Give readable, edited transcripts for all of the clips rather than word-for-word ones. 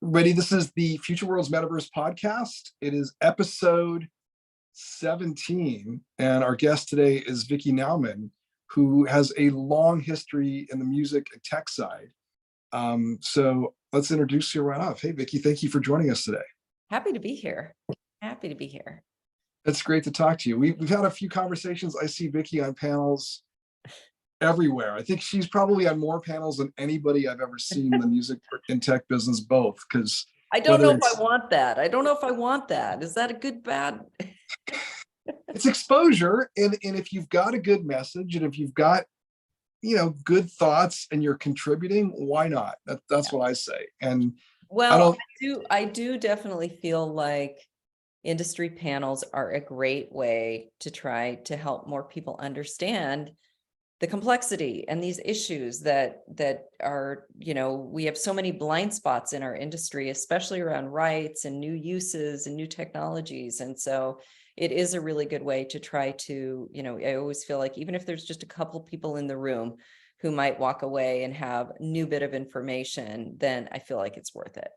Ready? This is the Futureworlds Metaverse podcast. It is episode 17, and our guest today is Vickie Nauman, who has a long history in the music and tech side. So let's introduce you right off. Hey, Vickie, thank you for joining us today. Happy to be here. Happy to be here. It's great to talk to you. We've had a few conversations. I see Vickie on panels everywhere. I think she's probably on more panels than anybody I've ever seen in the music and tech business, both, because I don't know if I want that. I don't know if I want that. Is that a good, bad? It's exposure. And if you've got a good message and if you've got, good thoughts and you're contributing, why not? That's what I say. And well, I do definitely feel like industry panels are a great way to try to help more people understand the complexity and these issues that are, we have so many blind spots in our industry, especially around rights and new uses and new technologies. And so it is a really good way to try to, I always feel like even if there's just a couple people in the room who might walk away and have a new bit of information, then I feel like it's worth it.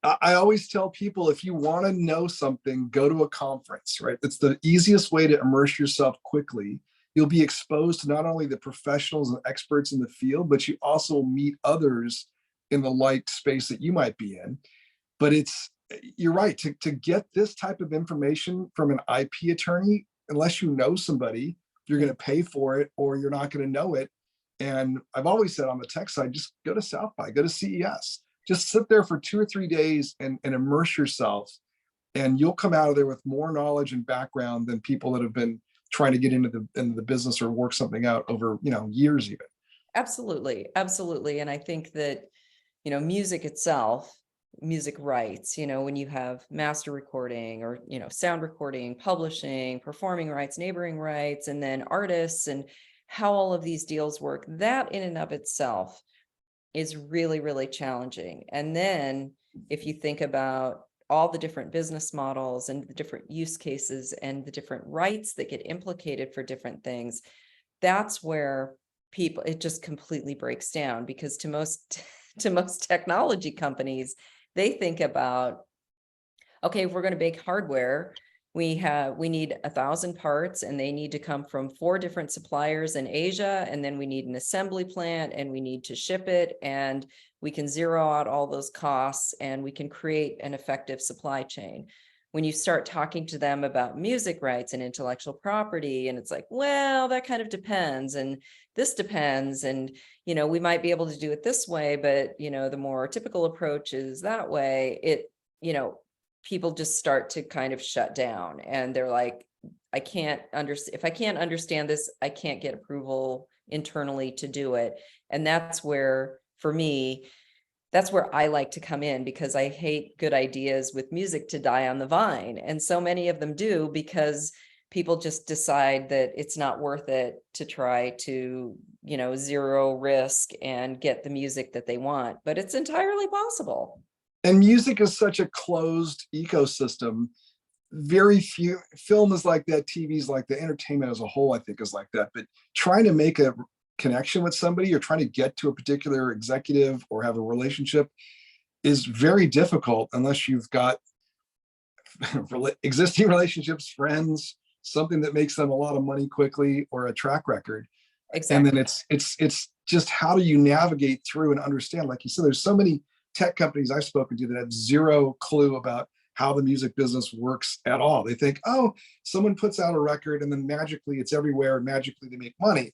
I always tell people, if you want to know something, go to a conference, right? It's the easiest way to immerse yourself quickly. You'll be exposed to not only the professionals and experts in the field, but you also meet others in the like space that you might be in. But you're right, to get this type of information from an IP attorney, unless you know somebody, you're going to pay for it or you're not going to know it. And I've always said on the tech side, just go to South by, go to CES, just sit there for 2 or 3 days and immerse yourself. And you'll come out of there with more knowledge and background than people that have been trying to get into the business or work something out over, years even. Absolutely. And I think that, music itself, music rights, when you have master recording or, sound recording, publishing, performing rights, neighboring rights, and then artists and how all of these deals work, that in and of itself is really, really challenging. And then if you think about all the different business models and the different use cases and the different rights that get implicated for different things, that's where it just completely breaks down, because to most technology companies, they think about, okay, if we're going to make hardware, we need 1,000 parts and they need to come from 4 different suppliers in Asia. And then we need an assembly plant and we need to ship it, and we can zero out all those costs and we can create an effective supply chain. When you start talking to them about music rights and intellectual property, and it's like, well, that kind of depends. And this depends. And, we might be able to do it this way, but, the more typical approach is that way. People just start to kind of shut down, and they're like, I can't understand. If I can't understand this, I can't get approval internally to do it. And that's where, for me, that's where I like to come in, because I hate good ideas with music to die on the vine. And so many of them do, because people just decide that it's not worth it to try to, zero risk and get the music that they want, but it's entirely possible. And music is such a closed ecosystem. Very few film is like that, TV is like that, entertainment as a whole, I think, is like that. But trying to make a connection with somebody or trying to get to a particular executive or have a relationship is very difficult unless you've got existing relationships, friends, something that makes them a lot of money quickly, or a track record. Exactly. And then it's just, how do you navigate through and understand? Like you said, there's so many tech companies I've spoken to that have zero clue about how the music business works at all. They think, oh, someone puts out a record and then magically it's everywhere and magically they make money.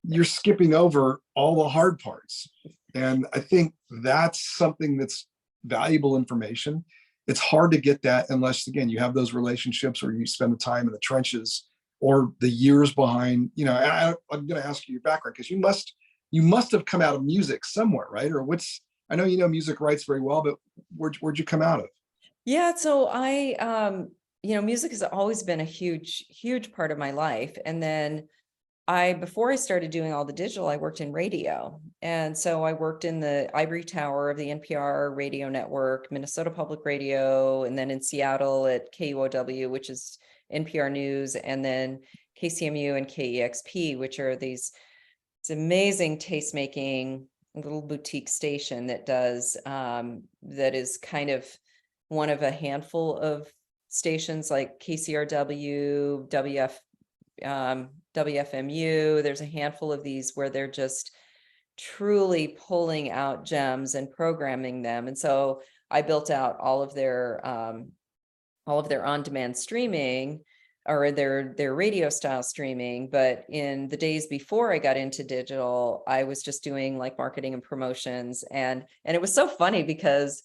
You're skipping over all the hard parts. And I think that's something that's valuable information. It's hard to get that unless, again, you have those relationships or you spend the time in the trenches or the years behind, I'm going to ask you your background, because you must have come out of music somewhere, right? Or I know music rights very well, but where'd you come out of? Yeah, so I, music has always been a huge, huge part of my life. And then before I started doing all the digital, I worked in radio. And so I worked in the ivory tower of the NPR radio network, Minnesota Public Radio, and then in Seattle at KUOW, which is NPR News, and then KCMU and KEXP, which are these amazing tastemaking little boutique station that does, that is kind of one of a handful of stations like KCRW, WFMU. There's a handful of these where they're just truly pulling out gems and programming them. And so I built out all of their on-demand streaming, or their radio style streaming. But in the days before I got into digital, I was just doing like marketing and promotions. And it was so funny because,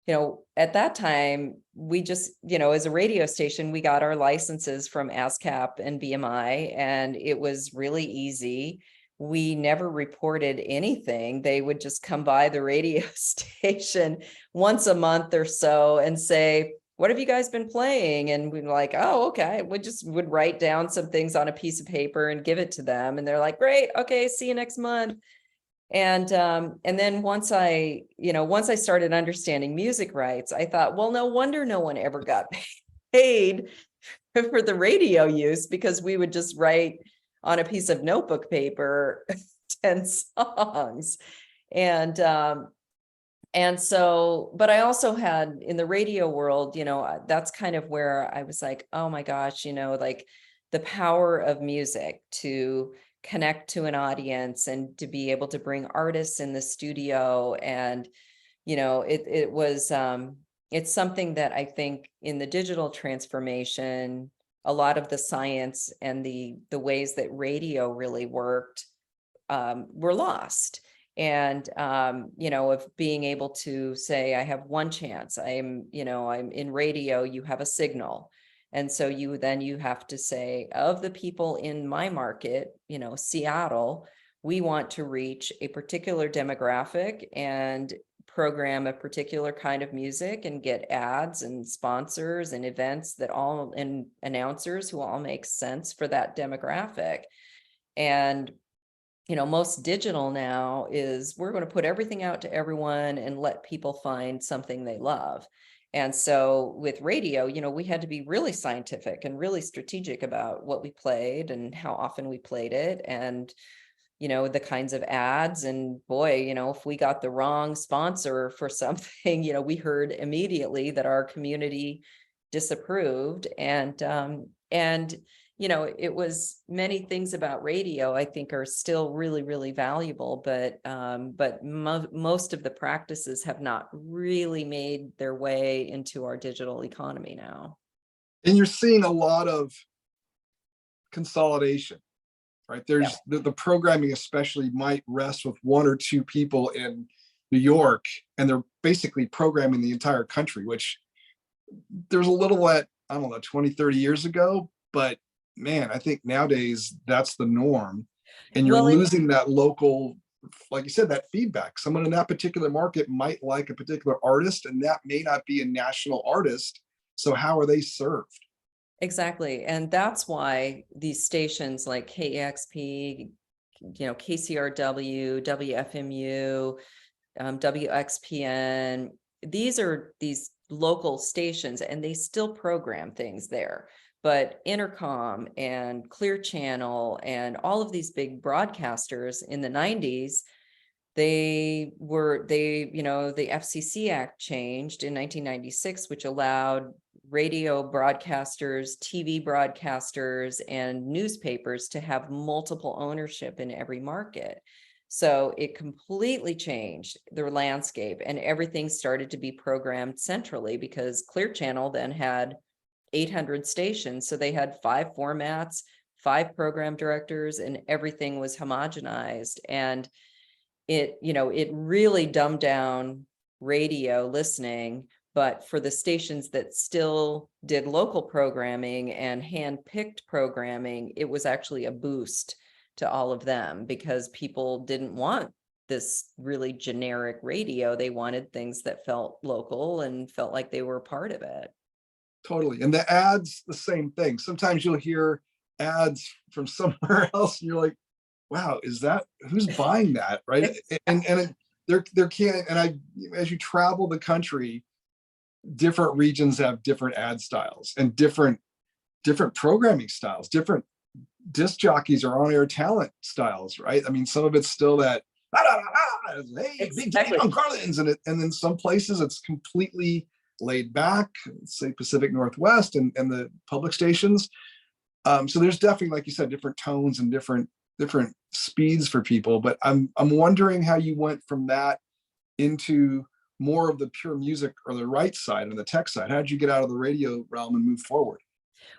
at that time, we just, as a radio station, we got our licenses from ASCAP and BMI, and it was really easy. We never reported anything. They would just come by the radio station once a month or so and say, what have you guys been playing? And we're like, oh, okay. We just would write down some things on a piece of paper and give it to them. And they're like, great. Okay. See you next month. And then once I started understanding music rights, I thought, well, no wonder no one ever got paid for the radio use, because we would just write on a piece of notebook paper 10 songs. And so, but I also had in the radio world, that's kind of where I was like, oh my gosh, like the power of music to connect to an audience and to be able to bring artists in the studio. And, it's something that I think in the digital transformation, a lot of the science and the ways that radio really worked were lost. And, of being able to say, I have one chance, I'm in radio, you have a signal. And so you have to say, of the people in my market, Seattle, we want to reach a particular demographic and program a particular kind of music and get ads and sponsors and events and announcers who all make sense for that demographic. And most digital now is we're going to put everything out to everyone and let people find something they love. And so with radio, we had to be really scientific and really strategic about what we played and how often we played it, and, the kinds of ads. And boy, if we got the wrong sponsor for something, we heard immediately that our community disapproved. And it was many things about radio I think are still really, really valuable, but most of the practices have not really made their way into our digital economy now. And you're seeing a lot of consolidation, right? There's the programming especially might rest with one or two people in New York, and they're basically programming the entire country, which there's a little at, I don't know, 20, 30 years ago, but man, I think nowadays that's the norm. And you're losing that local, like you said, that feedback. Someone in that particular market might like a particular artist, and that may not be a national artist. So how are they served? Exactly. And that's why these stations like KEXP, KCRW, WFMU, WXPN, these are these local stations, and they still program things there. But Intercom and Clear Channel and all of these big broadcasters in the 90s, the FCC Act changed in 1996, which allowed radio broadcasters, TV broadcasters, and newspapers to have multiple ownership in every market. So it completely changed the landscape, and everything started to be programmed centrally, because Clear Channel then had 800 stations. So they had 5 formats, 5 program directors, and everything was homogenized. And it really dumbed down radio listening. But for the stations that still did local programming and hand-picked programming, it was actually a boost to all of them, because people didn't want this really generic radio. They wanted things that felt local and felt like they were part of it. Totally. And the ads, the same thing. Sometimes you'll hear ads from somewhere else and you're like, wow, who's buying that? Right. There can't, as you travel the country, different regions have different ad styles and different programming styles, different disc jockeys or on-air talent styles, right? I mean, some of it's still that "Ah, ah, ah, ah, hey, Big Daddy Exactly. Don Carlin's," and then some places it's completely laid back, say Pacific Northwest and the public stations. So there's definitely, like you said, different tones and different speeds for people. But I'm wondering how you went from that into more of the pure music or the right side and the tech side. How did you get out of the radio realm and move forward?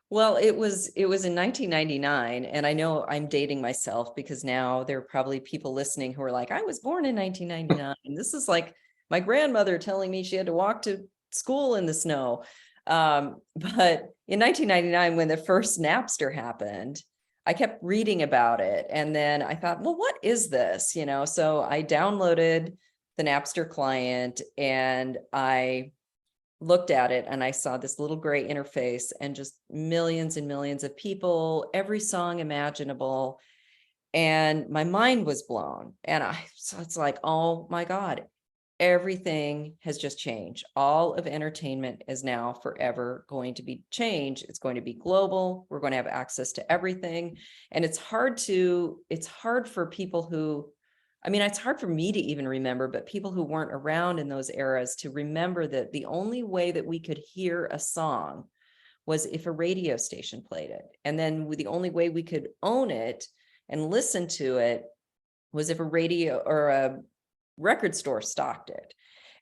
Well, it was in 1999, and I know I'm dating myself because now there are probably people listening who are like, I was born in 1999. This is like my grandmother telling me she had to walk to school in the snow. But in 1999, when the first Napster happened, I kept reading about it, and then I thought, well, what is this? So I downloaded the Napster client, and I looked at it, and I saw this little gray interface and just millions and millions of people, every song imaginable. And my mind was blown. So it's like, oh my God, everything has just changed. All of entertainment is now forever going to be changed. It's going to be global. We're going to have access to everything. And it's hard for people who, it's hard for me to even remember, but people who weren't around in those eras to remember that the only way that we could hear a song was if a radio station played it. And then the only way we could own it and listen to it was if a radio or a record store stocked it.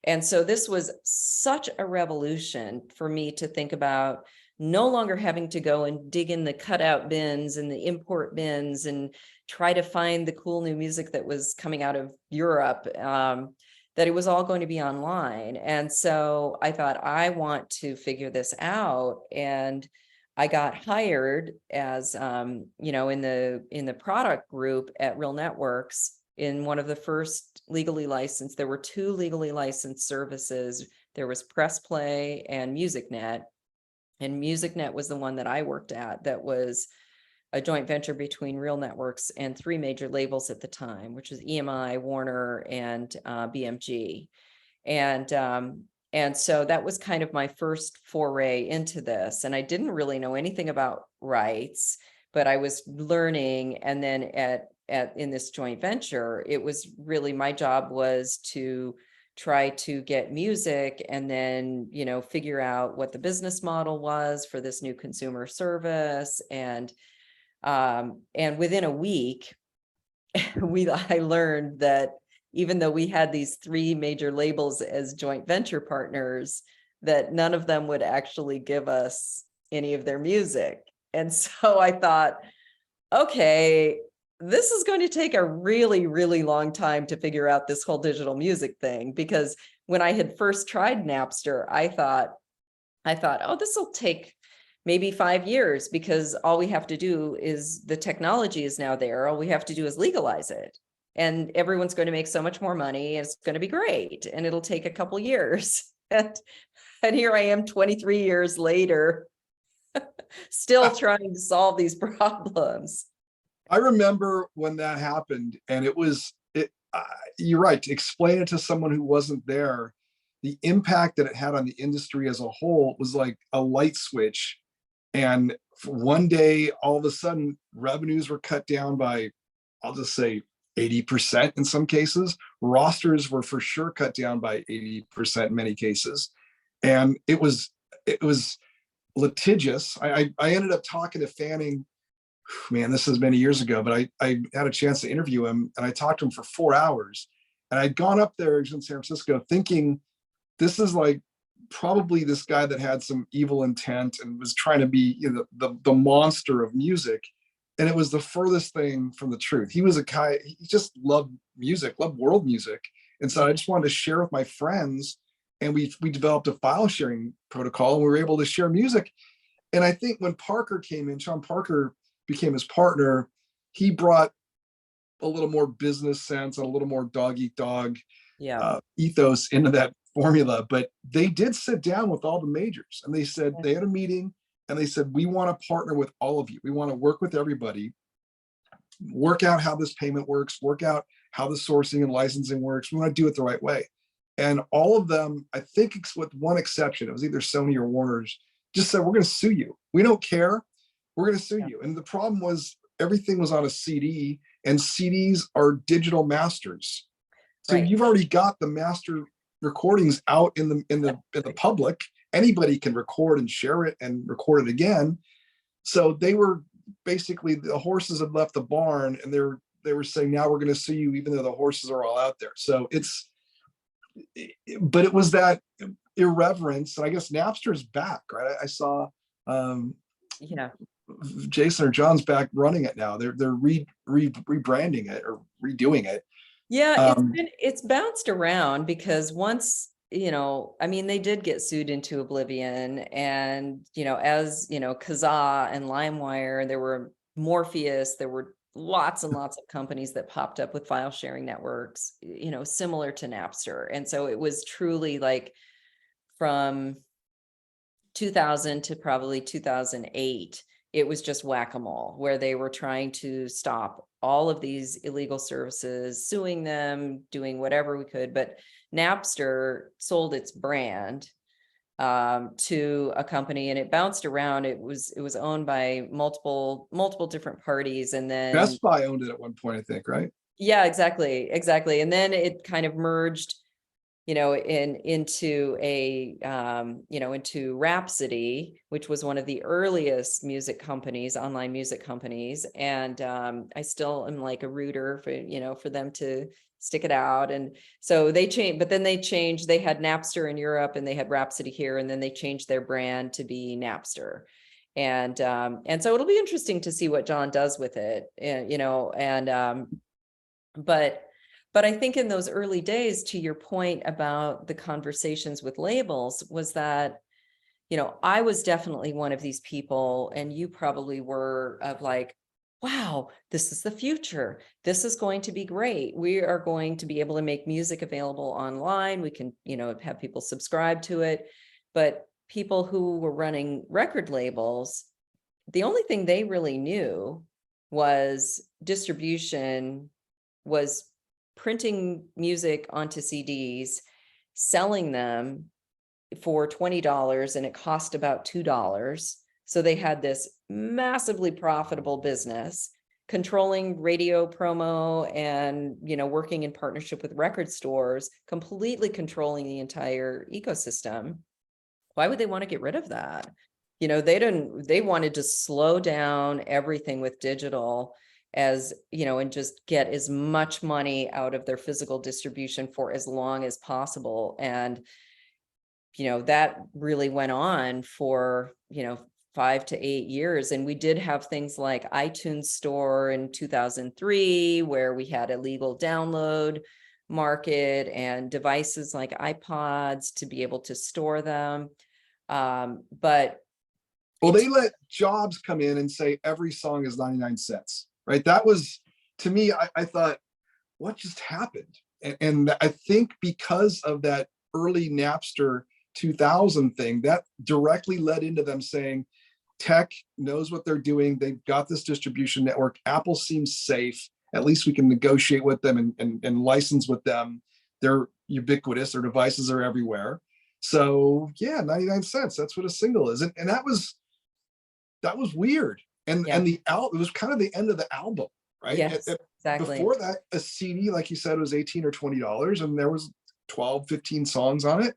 And so this was such a revolution for me to think about no longer having to go and dig in the cutout bins and the import bins and try to find the cool new music that was coming out of Europe, that it was all going to be online. And so I thought, I want to figure this out. And I got hired as, in the product group at Real Networks in one of the first legally licensed. There were two legally licensed services. There was Press Play and MusicNet. And MusicNet was the one that I worked at, that was a joint venture between Real Networks and three major labels at the time, which was EMI, Warner, and BMG. And so that was kind of my first foray into this. And I didn't really know anything about rights, but I was learning. And then in this joint venture, it was really, my job was to try to get music and then, figure out what the business model was for this new consumer service. And within a week, I learned that even though we had these three major labels as joint venture partners, that none of them would actually give us any of their music. And so I thought, okay, this is going to take a really, really long time to figure out this whole digital music thing. Because when I had first tried Napster, I thought, oh, this will take maybe 5 years, because all we have to do is, the technology is now there. All we have to do is legalize it. And everyone's going to make so much more money, and it's going to be great. And it'll take a couple years. And here I am 23 years later, still trying to solve these problems. I remember when that happened, and you're right. To explain it to someone who wasn't there, the impact that it had on the industry as a whole was like a light switch. And one day, all of a sudden, revenues were cut down by, I'll just say, 80% in some cases. Rosters were for sure cut down by 80% in many cases. And it was litigious. I ended up talking to Fanning, man, this is many years ago, but I had a chance to interview him, and I talked to him for 4 hours. And I'd gone up there in San Francisco thinking, this is like probably this guy that had some evil intent and was trying to be, the monster of music. And it was the furthest thing from the truth. He was a guy, he just loved music, loved world music. And so I just wanted to share with my friends, and we developed a file sharing protocol, and we were able to share music. And I think when Parker came in, Sean Parker became his partner, he brought a little more business sense and a little more dog eat dog ethos into that formula. But they did sit down with all the majors, and they said, they had a meeting, and they said, we want to partner with all of you. We want to work with everybody, work out how this payment works, work out how the sourcing and licensing works. We want to do it the right way. And all of them, I think with one exception, it was either Sony or Warner's, just said, we're going to sue you. We don't care. We're going to sue you. And the problem was, everything was on a CD, and CDs are digital masters. So Right. you've already got the master recordings out in the public. Anybody can record and share it and record it again. So they were basically, the horses had left the barn, and they were saying, now we're going to sue you, even though the horses are all out there. So but it was that irreverence, and I guess Napster's back, right? I saw Yeah. Jason or John's back running it now. They're rebranding it or redoing it. Yeah, it's bounced around because once, I mean, they did get sued into oblivion, and, as, Kazaa and LimeWire, there were Morpheus, there were lots and lots of companies that popped up with file sharing networks, similar to Napster. And so it was truly like from 2000 to probably 2008, it was just whack-a-mole, where they were trying to stop all of these illegal services, suing them, doing whatever we could. But Napster sold its brand to a company, and it bounced around. It was owned by multiple different parties, and then Best Buy owned it at one point, I think, right? yeah, exactly. And then it kind of merged, into Rhapsody, which was one of the earliest music companies, online music companies. And I still am like a rooter for them to stick it out. And so they changed, but then they had Napster in Europe, and they had Rhapsody here, and then they changed their brand to be Napster. And so it'll be interesting to see what John does with it, but I think in those early days, to your point about the conversations with labels, was that, I was definitely one of these people, and you probably were, of like, wow, this is the future. This is going to be great. We are going to be able to make music available online. We can, have people subscribe to it. But people who were running record labels, the only thing they really knew was distribution, was printing music onto CDs, selling them for $20, and it cost about $2. So they had this massively profitable business, controlling radio promo and, working in partnership with record stores, completely controlling the entire ecosystem. Why would they want to get rid of that? They wanted to slow down everything with digital, as and just get as much money out of their physical distribution for as long as possible. And that really went on for 5 to 8 years. And we did have things like iTunes Store in 2003, where we had a legal download market and devices like iPods to be able to store them. But Well, they let Jobs come in and say every song is 99 cents, right? That was, to me, I thought, what just happened? And I think because of that early Napster 2000 thing, that directly led into them saying, tech knows what they're doing. They've got this distribution network. Apple seems safe. At least we can negotiate with them and license with them. They're ubiquitous. Their devices are everywhere. So yeah, 99 cents. That's what a single is. And that was weird. And it was kind of the end of the album, right? Yes, exactly. Before that, a CD, like you said, was $18 or $20, and there was 12, 15 songs on it.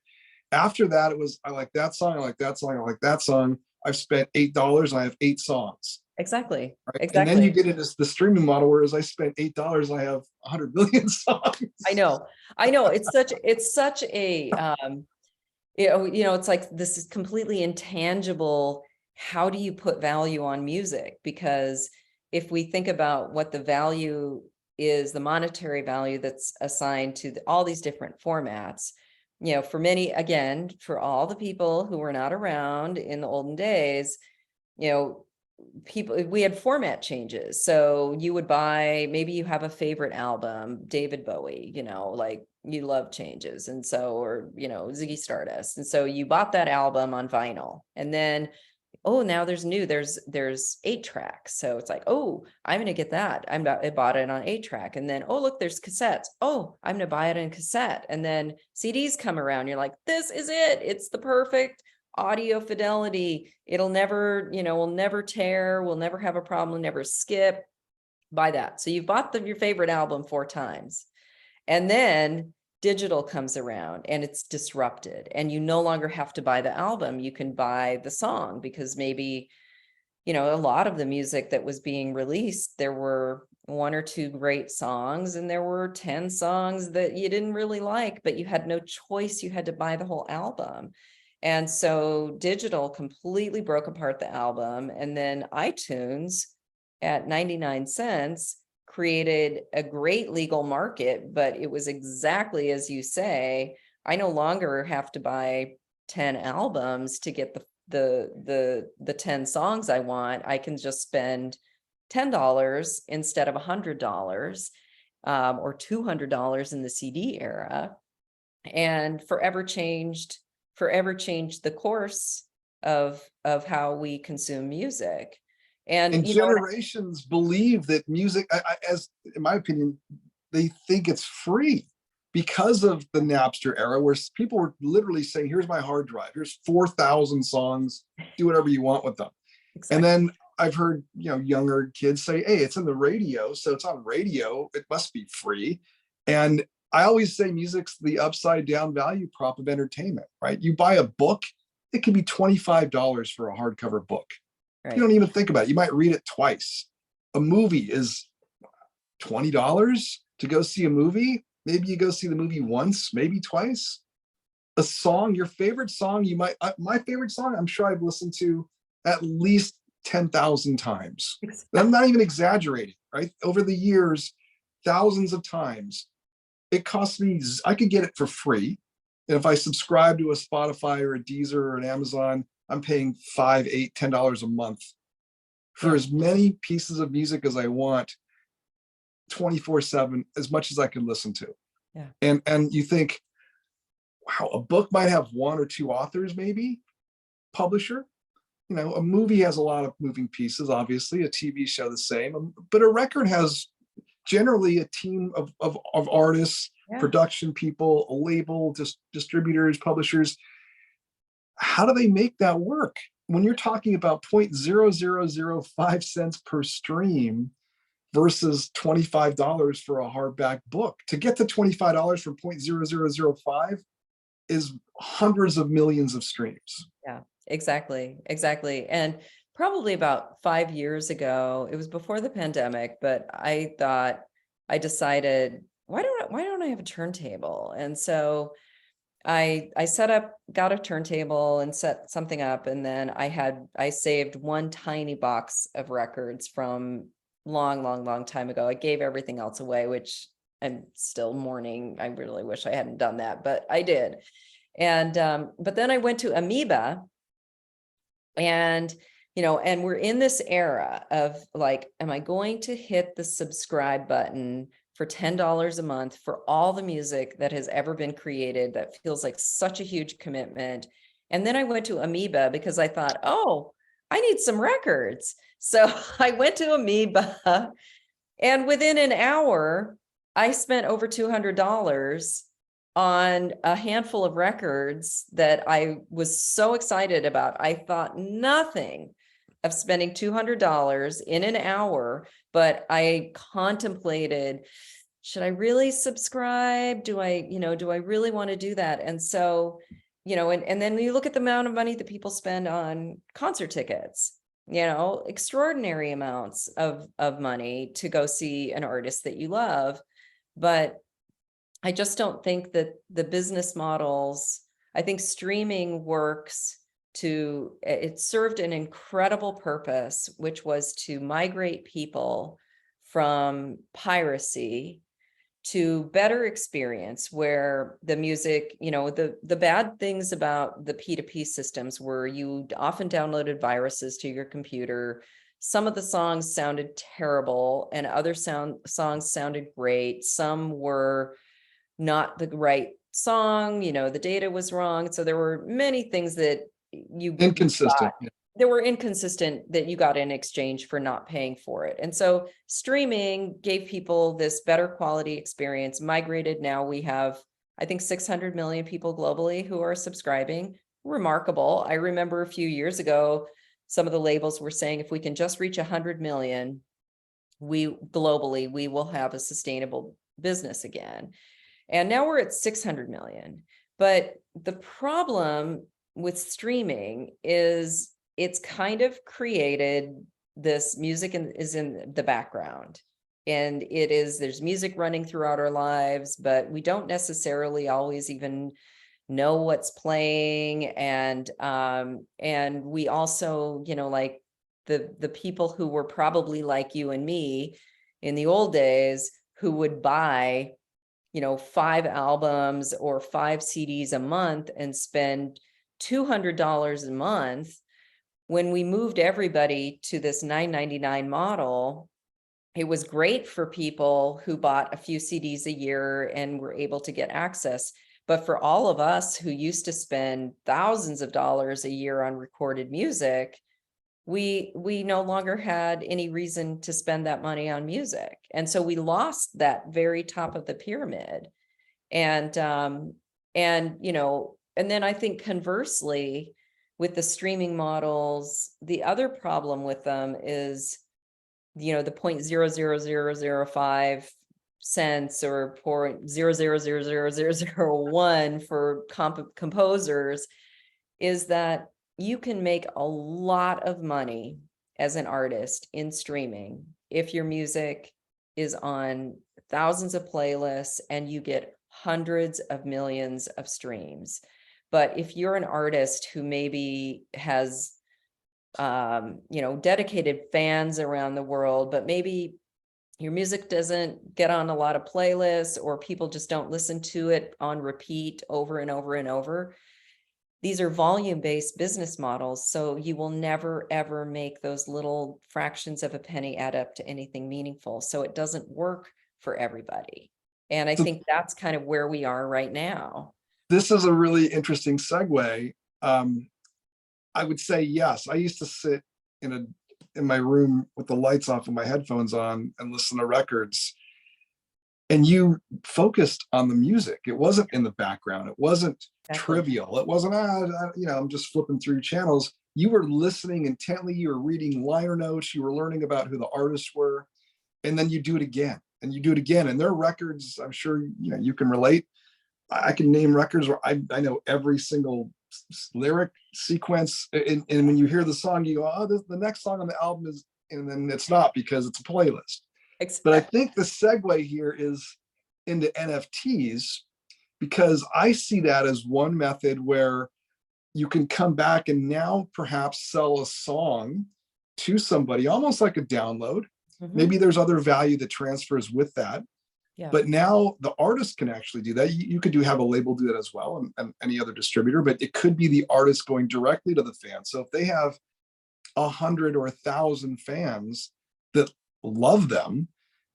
After that, it was, I like that song, I like that song, I like that song. I've spent $8 and I have 8 songs. Exactly. Right? Exactly. And then you get into the streaming model, whereas I spent $8 and I have 100 million songs. I know. It's such a, it's like, this is completely intangible. How do you put value on music? Because if we think about what the value is, the monetary value that's assigned to all these different formats, for many, again, for all the people who were not around in the olden days, we had format changes. So you would buy, maybe you have a favorite album, David Bowie, like you love changes. And so, or, Ziggy Stardust. And so you bought that album on vinyl, and then, oh, now there's 8 tracks. So it's like, oh, I'm going to get that. I bought it on 8-track. And then, oh, look, there's cassettes. Oh, I'm going to buy it in cassette. And then CDs come around. You're like, this is it. It's the perfect audio fidelity. It'll never, will never tear. We'll never have a problem. Never skip. buy that. So you've bought your favorite album 4 times. And then digital comes around and it's disrupted. And you no longer have to buy the album. You can buy the song, because maybe, a lot of the music that was being released, there were 1 or 2 great songs and there were 10 songs that you didn't really like, but you had no choice. You had to buy the whole album. And so digital completely broke apart the album. And then iTunes at 99 cents created a great legal market, but it was exactly as you say. I no longer have to buy 10 albums to get the 10 songs I want. I can just spend $10 instead of $100, or $200 in the CD era, and forever changed the course of how we consume music. And And generations believe that music, as in my opinion, they think it's free because of the Napster era, where people were literally saying, here's my hard drive, here's 4,000 songs, do whatever you want with them. exactly. And then I've heard, younger kids say, hey, it's in the radio, so it's on radio, it must be free. And I always say music's the upside down value prop of entertainment, right? You buy a book, it can be $25 for a hardcover book. Right. You don't even think about it. You might read it twice. A movie is $20 to go see a movie. Maybe you go see the movie once, maybe twice. A song, your favorite song, my favorite song, I'm sure I've listened to at least 10,000 times. I'm not even exaggerating, right? Over the years, thousands of times. It costs me, I could get it for free. And if I subscribe to a Spotify or a Deezer or an Amazon, I'm paying $5, $8, $10 a month for as many pieces of music as I want, 24/7, as much as I can listen to. Yeah. And you think, wow, a book might have 1 or 2 authors, maybe, publisher. A movie has a lot of moving pieces, obviously, a TV show the same, but a record has generally a team of artists, production people, a label, distributors, publishers. How do they make that work? When you're talking about 0.0005 cents per stream versus $25 for a hardback book, to get to $25 from 0.0005 is hundreds of millions of streams. Yeah, exactly. And probably about 5 years ago, it was before the pandemic, but I decided, why don't I have a turntable? And so I got a turntable and set something up. And then I saved one tiny box of records from long time ago. I gave everything else away, which I'm still mourning. I really wish I hadn't done that, but I did. And, but then I went to Amoeba, and, and we're in this era of like, am I going to hit the subscribe button for $10 a month for all the music that has ever been created? That feels like such a huge commitment. And then I went to Amoeba because I thought, oh, I need some records. So I went to Amoeba, and within an hour, I spent over $200 on a handful of records that I was so excited about. I thought nothing of spending $200 in an hour, but I contemplated, should I really subscribe? Do I really want to do that? And so, and then you look at the amount of money that people spend on concert tickets, extraordinary amounts of money to go see an artist that you love. But I just don't think that the business models, I think streaming works it served an incredible purpose, which was to migrate people from piracy to better experience, where the music, the bad things about the P2P systems were you often downloaded viruses to your computer. Some of the songs sounded terrible and other songs sounded great. Some were not the right song, the data was wrong. So there were many things that inconsistent. They were inconsistent that you got in exchange for not paying for it. And so streaming gave people this better quality experience. Migrated, now we have, I think, 600 million people globally who are subscribing. Remarkable. I remember a few years ago, some of the labels were saying, if we can just reach 100 million, globally, we will have a sustainable business again. And now we're at 600 million. But the problem with streaming is it's kind of created this music is in the background. And there's music running throughout our lives, but we don't necessarily always even know what's playing. And we also, like the people who were probably like you and me in the old days, who would buy 5 albums or 5 CDs a month and spend $200 a month. When we moved everybody to this $9.99 model, it was great for people who bought a few CDs a year and were able to get access. But for all of us who used to spend thousands of dollars a year on recorded music, we no longer had any reason to spend that money on music. And so we lost that very top of the pyramid. And then I think conversely, with the streaming models, the other problem with them is, the 0.00005 cents or 0.0000001 for composers, is that you can make a lot of money as an artist in streaming if your music is on thousands of playlists and you get hundreds of millions of streams. But if you're an artist who maybe has dedicated fans around the world, but maybe your music doesn't get on a lot of playlists, or people just don't listen to it on repeat over and over and over, these are volume-based business models. So you will never, ever make those little fractions of a penny add up to anything meaningful. So it doesn't work for everybody. And I think that's kind of where we are right now. This is a really interesting segue. I would say yes. I used to sit in my room with the lights off and my headphones on and listen to records. And you focused on the music. It wasn't in the background. It wasn't trivial. It wasn't, I'm just flipping through channels. You were listening intently. You were reading liner notes. You were learning about who the artists were. And then you do it again and you do it again. And their records, I'm sure, you can relate. I can name records where I know every single lyric sequence. And when you hear the song, you go, oh, the next song on the album is, and then it's not, because it's a playlist. Exactly. But I think the segue here is into NFTs, because I see that as one method where you can come back and now perhaps sell a song to somebody, almost like a download. Mm-hmm. Maybe there's other value that transfers with that. Yeah. But now the artist can actually do that. You could have a label do that as well, and any other distributor, but it could be the artist going directly to the fan. So if they have 100 or 1,000 fans that love them,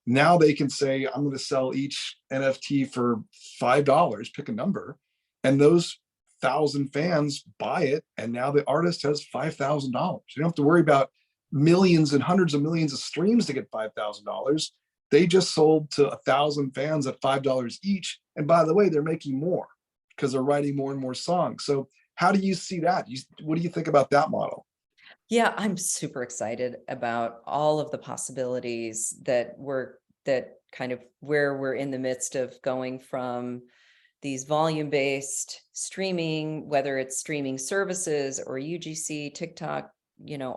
now they can say, I'm going to sell each NFT for $5, pick a number, and those 1,000 fans buy it, and now the artist has $5,000. You don't have to worry about millions and hundreds of millions of streams to get $5,000. They just sold to 1,000 fans at $5 each. And by the way, they're making more because they're writing more and more songs. So how do you see that? What do you think about that model? Yeah, I'm super excited about all of the possibilities that kind of where we're in the midst of going from these volume-based streaming, whether it's streaming services or UGC, TikTok,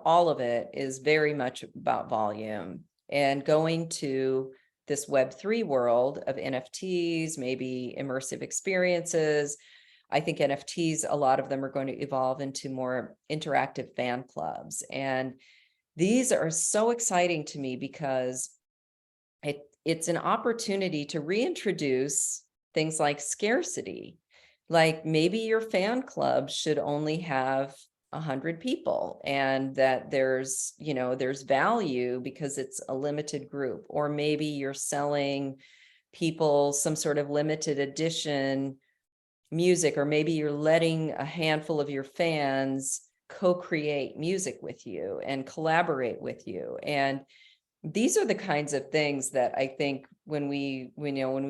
all of it is very much about volume, and going to this Web3 world of NFTs, maybe immersive experiences. I think NFTs, a lot of them are going to evolve into more interactive fan clubs. And these are so exciting to me because it's an opportunity to reintroduce things like scarcity. Like maybe your fan club should only have 100 people, and that there's value because it's a limited group. Or maybe you're selling people some sort of limited edition music, or maybe you're letting a handful of your fans co-create music with you and collaborate with you. And these are the kinds of things that I think when we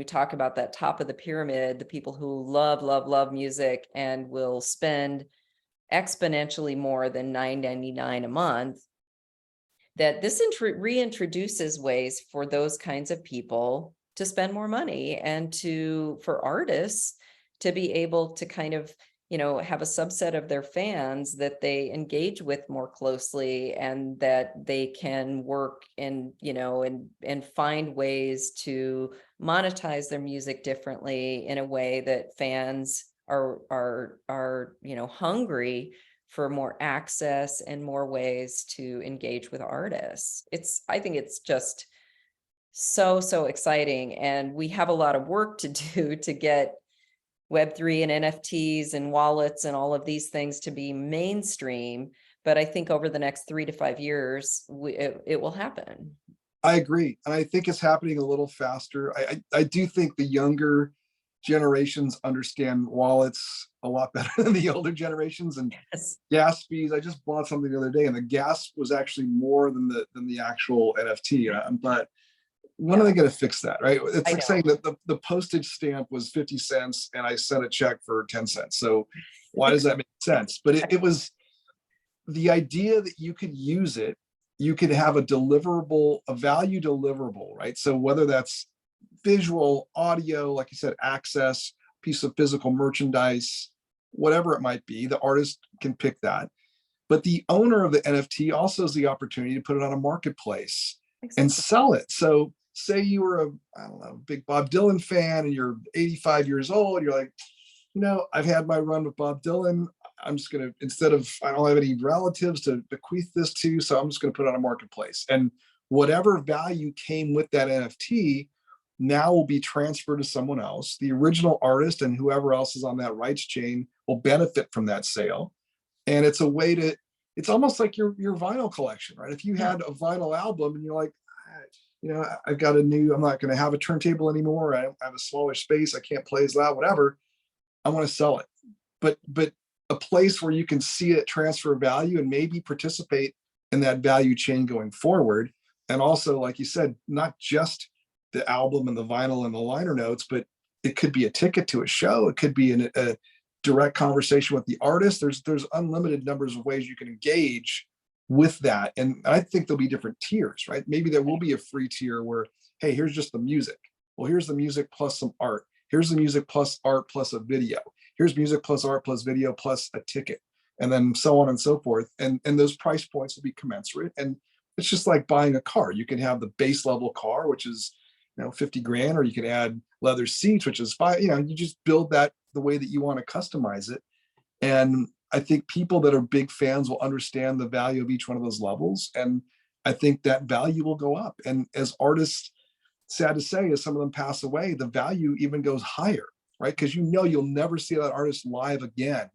talk about that top of the pyramid, the people who love music and will spend exponentially more than $9.99 a month, that this reintroduces ways for those kinds of people to spend more money, and for artists to be able to kind of, have a subset of their fans that they engage with more closely, and that they can work and find ways to monetize their music differently in a way that fans are hungry for more access and more ways to engage with artists. I think it's just so exciting. And we have a lot of work to do to get Web3 and NFTs and wallets and all of these things to be mainstream. But I think over the next 3 to 5 years, it will happen. I agree. And I think it's happening a little faster. I do think the younger generations understand wallets a lot better than the older generations. And Yes. gas fees, I just bought something the other day and the gas was actually more than the actual NFT. But when are they going to fix that, right? It's like saying that the postage stamp was 50 cents and I sent a check for 10 cents. So why does that make sense? But it was the idea that you could use it, you could have a deliverable, a value deliverable, right? So whether that's visual, audio, like you said, access, piece of physical merchandise, whatever it might be, the artist can pick that. But the owner of the NFT also has the opportunity to put it on a marketplace and Exactly. sell it. So say you were I don't know, big Bob Dylan fan and you're 85 years old, you're like, I've had my run with Bob Dylan. I'm just going to, instead of, I don't have any relatives to bequeath this to, so I'm just going to put it on a marketplace. And whatever value came with that NFT now will be transferred to someone else. The original artist and whoever else is on that rights chain will benefit from that sale. And it's a way to, it's almost like your vinyl collection, right? If you had a vinyl album and you're like, I've got I'm not going to have a turntable anymore. I have a smaller space. I can't play as loud, whatever. I want to sell it. But a place where you can see it transfer value and maybe participate in that value chain going forward. And also, like you said, not just the album and the vinyl and the liner notes, but it could be a ticket to a show. It could be a direct conversation with the artist. There's unlimited numbers of ways you can engage with that. And I think there'll be different tiers, right? Maybe there will be a free tier where, hey, here's just the music. Well, here's the music plus some art. Here's the music plus art plus a video. Here's music plus art plus video plus a ticket, and then so on and so forth. And those price points will be commensurate. And it's just like buying a car. You can have the base level car, which is 50 grand, or you can add leather seats, which is fine. You just build that the way that you want to customize it. And I think people that are big fans will understand the value of each one of those levels. And I think that value will go up. And as artists, sad to say, as some of them pass away, the value even goes higher, right? Because you'll never see that artist live again.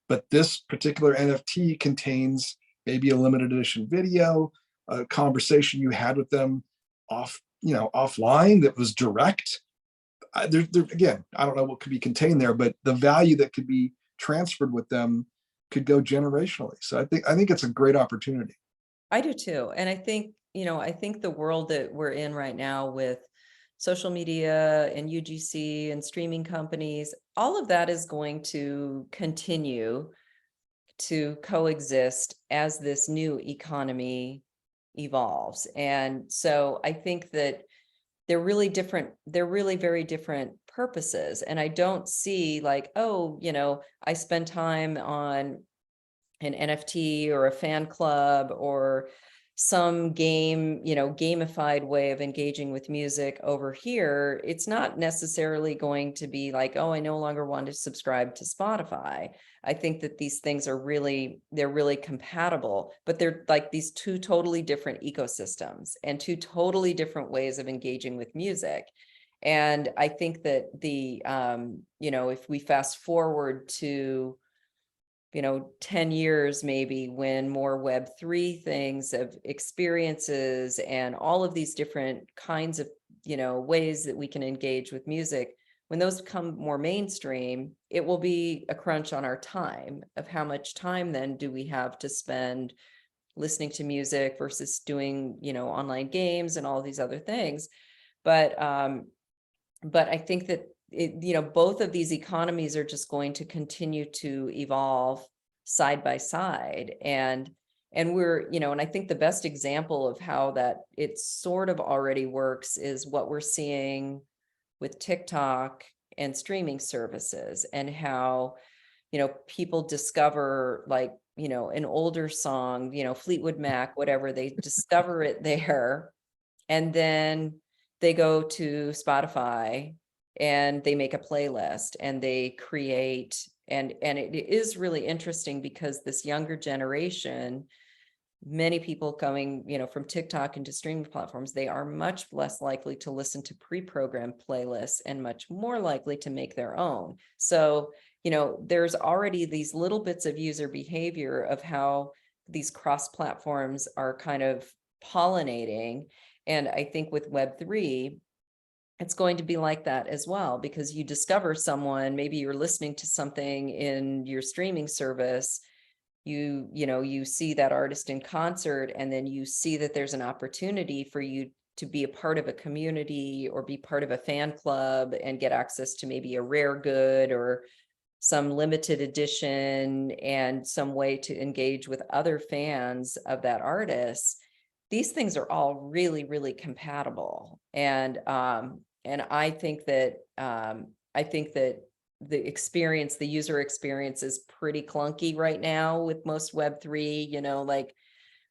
But this particular NFT contains maybe a limited edition video, a conversation you had with them offline that was direct. Again, I don't know what could be contained there, but the value that could be transferred with them could go generationally. So I think it's a great opportunity. I do too. And I think the world that we're in right now with social media and UGC and streaming companies, all of that is going to continue to coexist as this new economy evolves. And so I think that they're really very different purposes. And I don't see like, I spend time on an NFT or a fan club or some gamified way of engaging with music over here. It's not necessarily going to be like, oh, I no longer want to subscribe to Spotify. I think that these things they're really compatible, but they're like these two totally different ecosystems and two totally different ways of engaging with music. And I think that if we fast forward to 10 years, maybe, when more Web3 things of experiences and all of these different kinds of, ways that we can engage with music, when those become more mainstream, it will be a crunch on our time of how much time then do we have to spend listening to music versus doing, online games and all these other things. But I think that both of these economies are just going to continue to evolve side by side. And And we're, and I think the best example of how that it sort of already works is what we're seeing with TikTok and streaming services, and how, people discover, like, an older song, Fleetwood Mac, whatever, they discover it there. And then they go to Spotify and they make a playlist and they create, and it is really interesting because this younger generation, many people going, from TikTok into streaming platforms, they are much less likely to listen to pre-programmed playlists and much more likely to make their own. So, there's already these little bits of user behavior of how these cross platforms are kind of pollinating. And I think with Web3, it's going to be like that as well, because you discover someone, maybe you're listening to something in your streaming service, you see that artist in concert, and then you see that there's an opportunity for you to be a part of a community or be part of a fan club and get access to maybe a rare good or some limited edition and some way to engage with other fans of that artist. These things are all really, really compatible. And I think that the user experience is pretty clunky right now with most Web3, like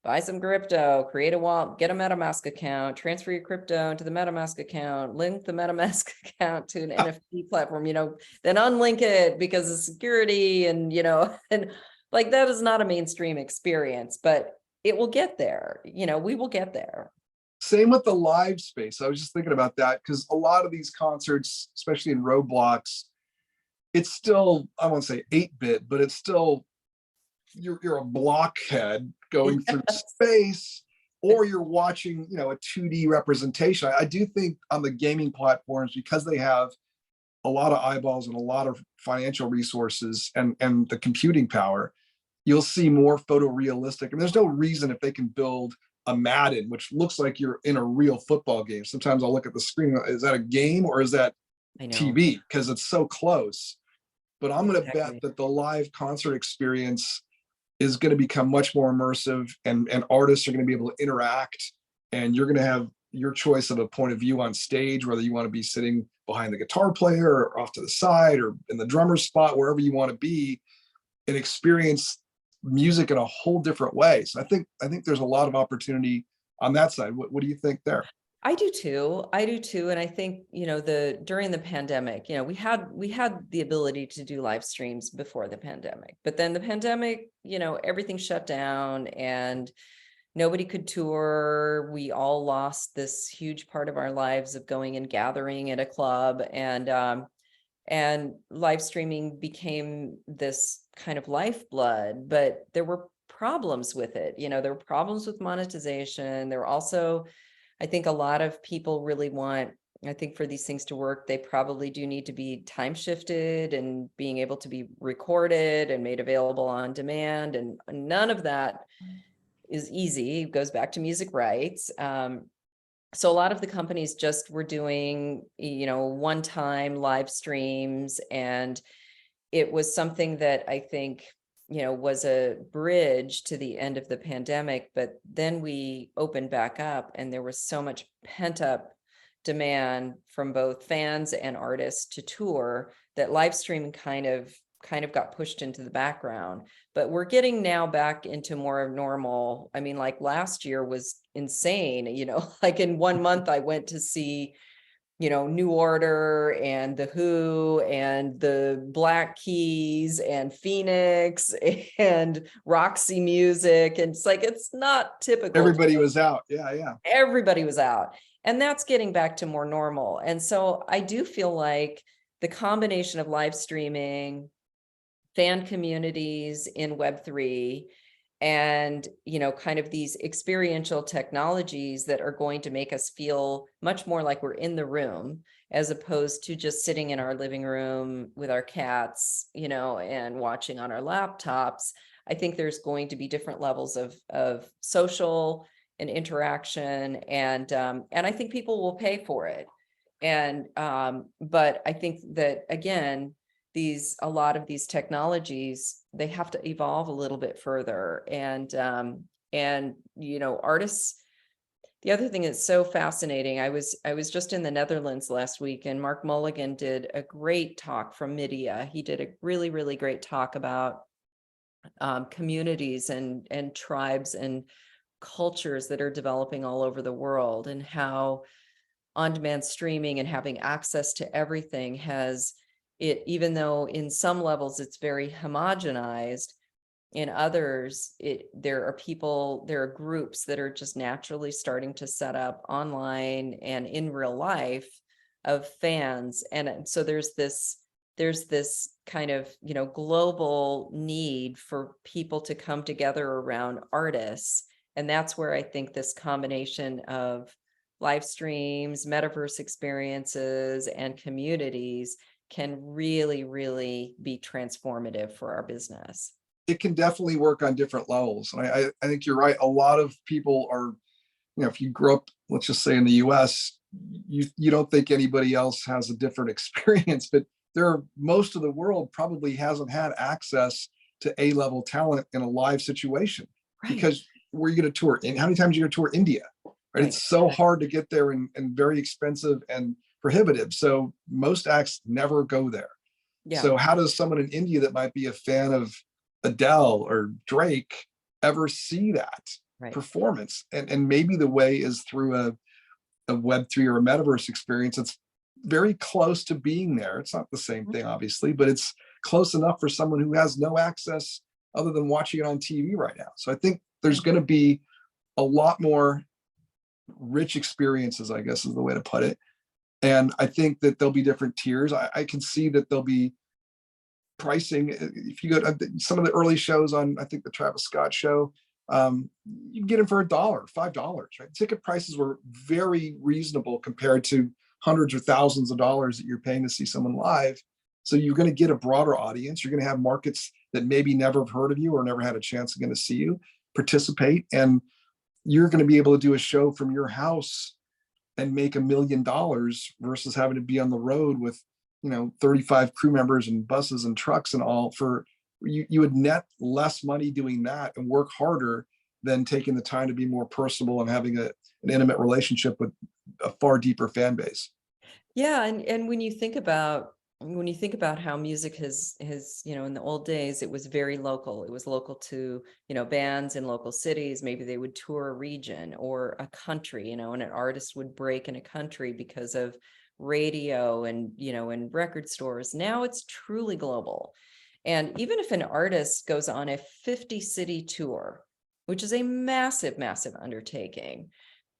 buy some crypto, create a wallet, get a MetaMask account, transfer your crypto into the MetaMask account, link the MetaMask account to an NFT platform, then unlink it because of security. And, and like, that is not a mainstream experience, but it will get there. We will get there. Same with the live space. I was just thinking about that because a lot of these concerts, especially in Roblox, it's still, I won't say 8-bit, but it's still, you're a blockhead going through space, or you're watching, a 2D representation. I do think on the gaming platforms, because they have a lot of eyeballs and a lot of financial resources and the computing power, you'll see more photorealistic. And there's no reason, if they can build a Madden, which looks like you're in a real football game. Sometimes I'll look at the screen, is that a game or is that TV? Because it's so close. But I'm going to bet that the live concert experience is going to become much more immersive, and artists are going to be able to interact, and you're going to have your choice of a point of view on stage, whether you want to be sitting behind the guitar player or off to the side or in the drummer's spot, wherever you want to be, and experience music in a whole different way. So I think there's a lot of opportunity on that side. What do you think there? I do too. And I think, during the pandemic, we had the ability to do live streams before the pandemic, but then the pandemic, everything shut down and nobody could tour. We all lost this huge part of our lives of going and gathering at a club, and live streaming became this kind of lifeblood, but there were problems with it. There were problems with monetization. There were also, I think, a lot of people really want, I think, for these things to work, they probably do need to be time shifted and being able to be recorded and made available on demand. And none of that is easy. It goes back to music rights. So a lot of the companies just were doing, one-time live streams, and it was something that I think, was a bridge to the end of the pandemic. But then we opened back up and there was so much pent up demand from both fans and artists to tour that live streaming kind of got pushed into the background. But we're getting now back into more normal. I mean, like last year was insane, like in 1 month I went to see, New Order and The Who and the Black Keys and Phoenix and Roxy Music. And it's like, it's not typical. Everybody was out. Yeah. Everybody was out. And that's getting back to more normal. And so I do feel like the combination of live streaming, fan communities in Web3, and kind of these experiential technologies that are going to make us feel much more like we're in the room, as opposed to just sitting in our living room with our cats, and watching on our laptops. I think there's going to be different levels of social and interaction, and I think people will pay for it. And but I think that, again, a lot of these technologies, they have to evolve a little bit further. And artists, the other thing that's so fascinating, I was just in the Netherlands last week, and Mark Mulligan did a great talk from Media. He did a really, really great talk about communities and tribes and cultures that are developing all over the world, and how on-demand streaming and having access to everything has it, even though in some levels it's very homogenized, in others, there are groups that are just naturally starting to set up online and in real life of fans. And so there's this kind of, global need for people to come together around artists. And that's where I think this combination of live streams, metaverse experiences, and communities can really, really be transformative for our business. It can definitely work on different levels. And I think you're right. A lot of people are, if you grew up, let's just say in the US, you don't think anybody else has a different experience, but most of the world probably hasn't had access to A-level talent in a live situation. Right. Because where are you going to tour? And how many times are you going to tour India? Right? It's so hard to get there, and very expensive and prohibitive. So most acts never go there. Yeah. So how does someone in India that might be a fan of Adele or Drake ever see that performance? And maybe the way is through a Web3 or a metaverse experience. It's very close to being there. It's not the same thing, obviously, but it's close enough for someone who has no access other than watching it on TV right now. So I think there's going to be a lot more rich experiences, I guess is the way to put it. And I think that there'll be different tiers. I can see that there'll be pricing. If you go to some of the early shows on, I think the Travis Scott show, you can get them for $1, $5, right? Ticket prices were very reasonable compared to hundreds or thousands of dollars that you're paying to see someone live. So you're going to get a broader audience. You're going to have markets that maybe never have heard of you or never had a chance again to see you participate. And you're going to be able to do a show from your house and make $1 million versus having to be on the road with 35 crew members and buses and trucks and all. For you would net less money doing that and work harder than taking the time to be more personable and having an intimate relationship with a far deeper fan base. Yeah, and when you think about how music has in the old days, it was very local. It was local to bands in local cities. Maybe they would tour a region or a country, and an artist would break in a country because of radio and and record stores. Now it's truly global. And even if an artist goes on a 50-city tour, which is a massive undertaking,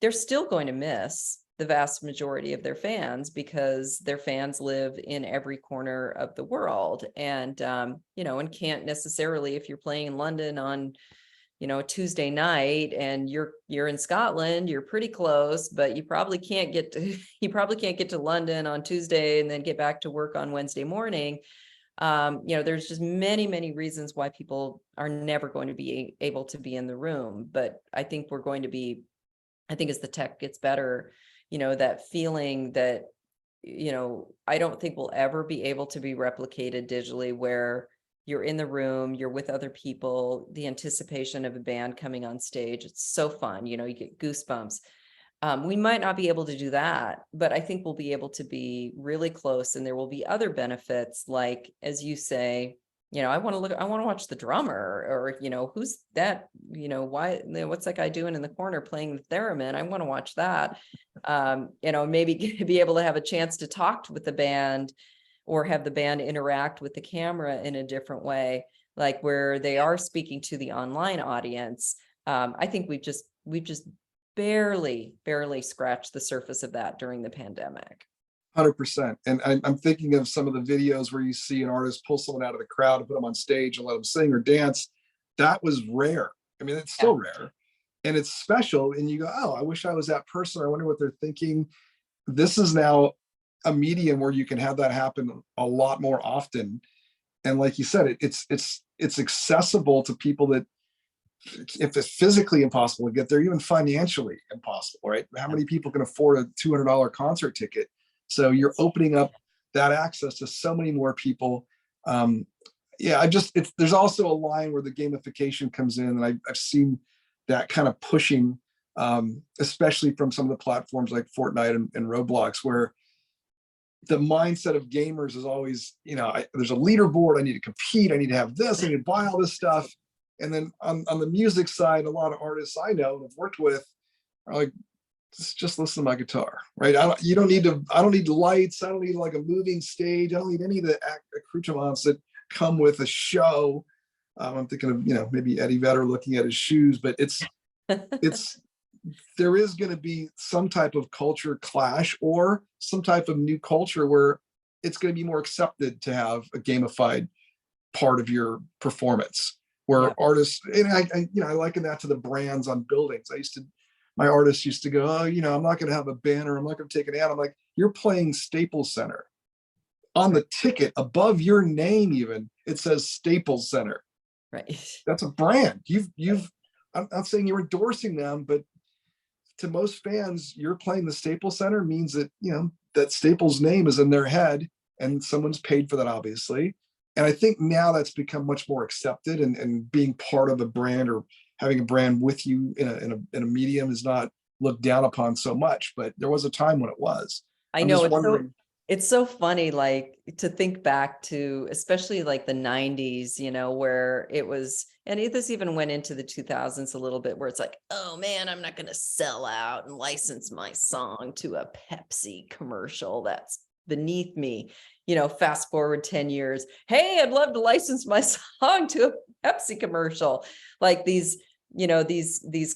they're still going to miss the vast majority of their fans, because their fans live in every corner of the world. And and can't necessarily, if you're playing in London on a Tuesday night and you're in Scotland, you're pretty close, but you probably can't get to London on Tuesday and then get back to work on Wednesday morning. There's just many reasons why people are never going to be able to be in the room. But I think as the tech gets better, that feeling that, I don't think we'll ever be able to be replicated digitally, where you're in the room, you're with other people, the anticipation of a band coming on stage. It's so fun. You get goosebumps. We might not be able to do that, but I think we'll be able to be really close, and there will be other benefits, like, as you say, I want to watch the drummer, or, who's that, what's that guy doing in the corner playing the theremin? I want to watch that. Maybe be able to have a chance to talk with the band, or have the band interact with the camera in a different way, like where they are speaking to the online audience. I think we've just barely scratched the surface of that during the pandemic. 100%. And I'm thinking of some of the videos where you see an artist pull someone out of the crowd and put them on stage and let them sing or dance. That was rare. I mean, it's still rare, and it's special. And you go, oh, I wish I was that person. I wonder what they're thinking. This is now a medium where you can have that happen a lot more often. And like you said, it's accessible to people that, if it's physically impossible to get there, even financially impossible, right? How many people can afford a $200 concert ticket? So you're opening up that access to so many more people. Um, yeah, there's also a line where the gamification comes in, and I've seen that kind of pushing, especially from some of the platforms like Fortnite and Roblox, where the mindset of gamers is always, there's a leaderboard, I need to compete, I need to have this, I need to buy all this stuff. And then on the music side, a lot of artists I know and have worked with are like, just listen to my guitar, right? I don't need lights, I don't need like a moving stage, I don't need any of the accoutrements that come with a show. I'm thinking of, maybe Eddie Vedder looking at his shoes, but it's there is going to be some type of culture clash or some type of new culture where it's going to be more accepted to have a gamified part of your performance, where Yeah. artists, and I liken that to the brands on buildings. My artists used to go, oh, I'm not going to have a banner, I'm not going to take an ad. I'm like, you're playing Staples Center. On the ticket above your name, even, it says Staples Center. Right. That's a brand. I'm not saying you're endorsing them, but to most fans, you're playing the Staples Center means that, that Staples name is in their head, and someone's paid for that, obviously. And I think now that's become much more accepted, and being part of a brand or having a brand with you in a medium is not looked down upon so much, but there was a time when it was. I I'm know, just wondering. it's so funny, like, to think back to, especially like the 90s, where it was, and this even went into the 2000s a little bit, where it's like, oh man, I'm not going to sell out and license my song to a Pepsi commercial. That's beneath me. Fast forward 10 years. Hey, I'd love to license my song to a Pepsi commercial. Like these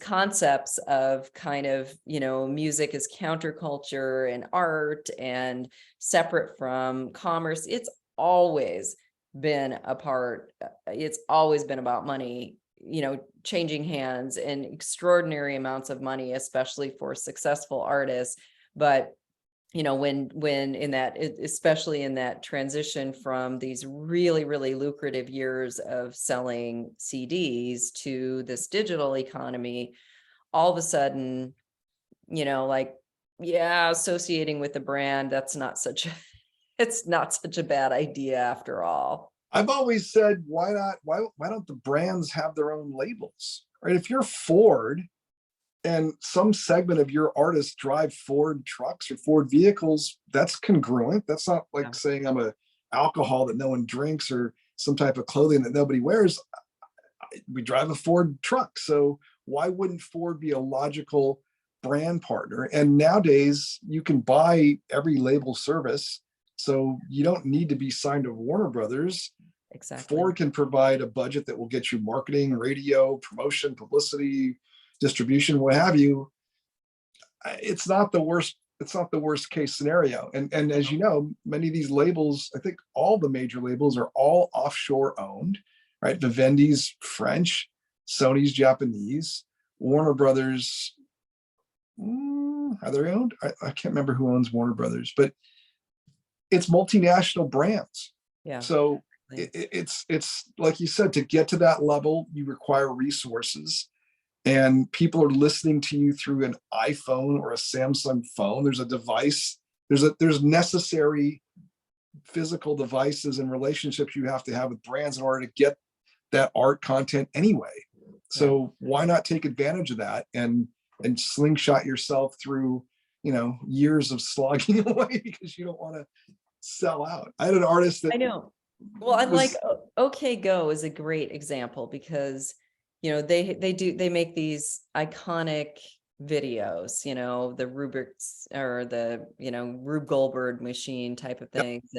concepts of kind of, music as counterculture and art and separate from commerce. It's always been it's always been about money, changing hands and extraordinary amounts of money, especially for successful artists. But when in that, especially in that transition from these really, really lucrative years of selling CDs to this digital economy, all of a sudden, like, yeah, associating with the brand, that's not such it's not such a bad idea after all. I've always said, why don't the brands have their own labels, right? If you're Ford and some segment of your artists drive Ford trucks or Ford vehicles, that's congruent. That's not like Yeah. saying I'm a alcohol that no one drinks or some type of clothing that nobody wears. We drive a Ford truck. So why wouldn't Ford be a logical brand partner? And nowadays you can buy every label service. So you don't need to be signed to Warner Brothers. Exactly. Ford can provide a budget that will get you marketing, radio, promotion, publicity, distribution, what have you. It's not the worst. It's not the worst case scenario. And as you know, many of these labels, I think all the major labels are all offshore owned, right? Vivendi's French, Sony's Japanese, Warner Brothers. Are they owned? I can't remember who owns Warner Brothers, but it's multinational brands. Yeah. So it's like you said, to get to that level, you require resources, and people are listening to you through an iPhone or a Samsung phone. There's a device. There's necessary physical devices and relationships you have to have with brands in order to get that art content anyway. So why not take advantage of that and slingshot yourself through, years of slogging away because you don't want to sell out. I had an artist that I know. Well, I like OK Go is a great example because, they make these iconic videos, the Rubik's or the, Rube Goldberg machine type of things.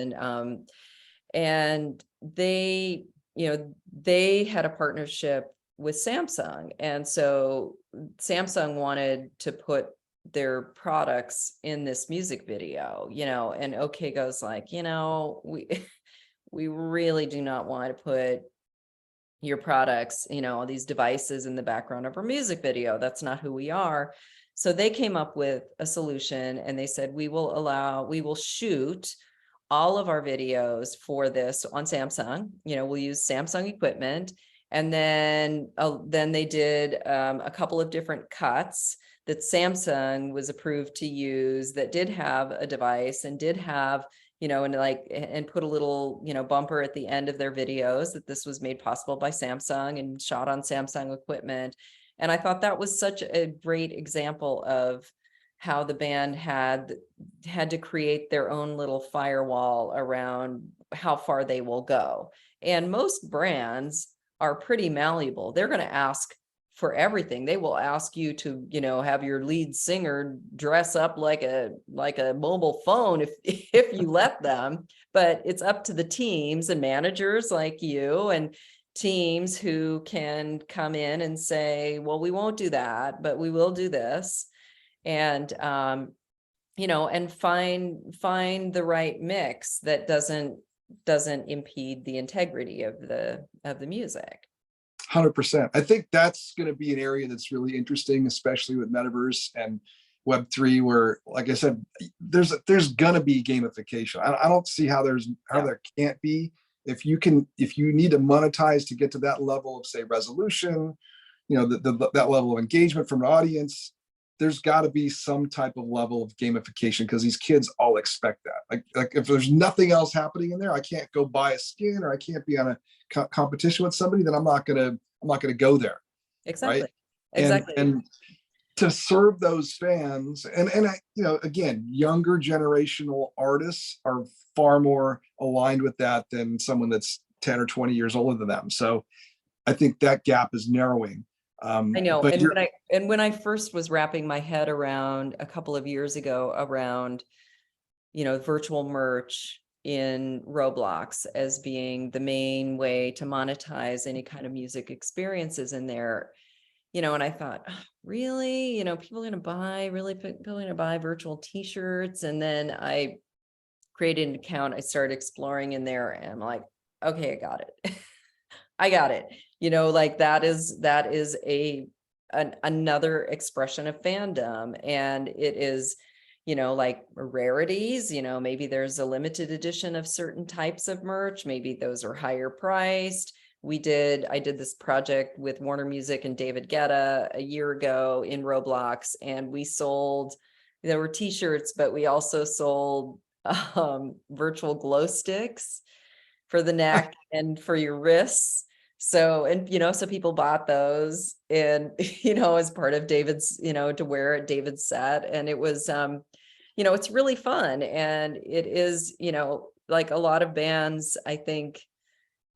And they, they had a partnership with Samsung. And so Samsung wanted to put their products in this music video, and OK Go's like, we really do not want to put your products, these devices in the background of our music video. That's not who we are. So they came up with a solution, and they said, we will shoot all of our videos for this on Samsung. We'll use Samsung equipment. And then they did a couple of different cuts that Samsung was approved to use that did have a device and did have, and like, and put a little, bumper at the end of their videos that this was made possible by Samsung and shot on Samsung equipment. And I thought that was such a great example of how the band had to create their own little firewall around how far they will go. And most brands are pretty malleable. They're going to ask for everything. They will ask you to, have your lead singer dress up like a mobile phone if if you let them. But it's up to the teams and managers like you and teams who can come in and say, well, we won't do that, but we will do this. And and find the right mix that doesn't impede the integrity of the music. 100%. I think that's going to be an area that's really interesting, especially with Metaverse and Web3, where, like I said, there's going to be gamification. I don't see how there can't be. If you need to monetize to get to that level of, say, resolution, that level of engagement from an audience, there's got to be some type of level of gamification, because these kids all expect that. Like if there's nothing else happening in there, I can't go buy a skin, or I can't be on a competition with somebody, then I'm not gonna go there. Exactly. Right. Exactly. And to serve those fans, and again, younger generational artists are far more aligned with that than someone that's 10 or 20 years older than them. So I think that gap is narrowing. I know. But And when I first was wrapping my head around a couple of years ago around, virtual merch in Roblox as being the main way to monetize any kind of music experiences in there, and I thought, "Oh, really, people are going to buy virtual t-shirts." And then I created an account. I started exploring in there, and I'm like, okay, I got it. I got it. Like that is another expression of fandom. And it is, like rarities, maybe there's a limited edition of certain types of merch. Maybe those are higher priced. I did this project with Warner Music and David Guetta a year ago in Roblox, and there were t-shirts, but we also sold virtual glow sticks for the neck and for your wrists. So, and, so people bought those and, as part of David's, to wear at David's set. And it was, it's really fun. And it is, like a lot of bands, I think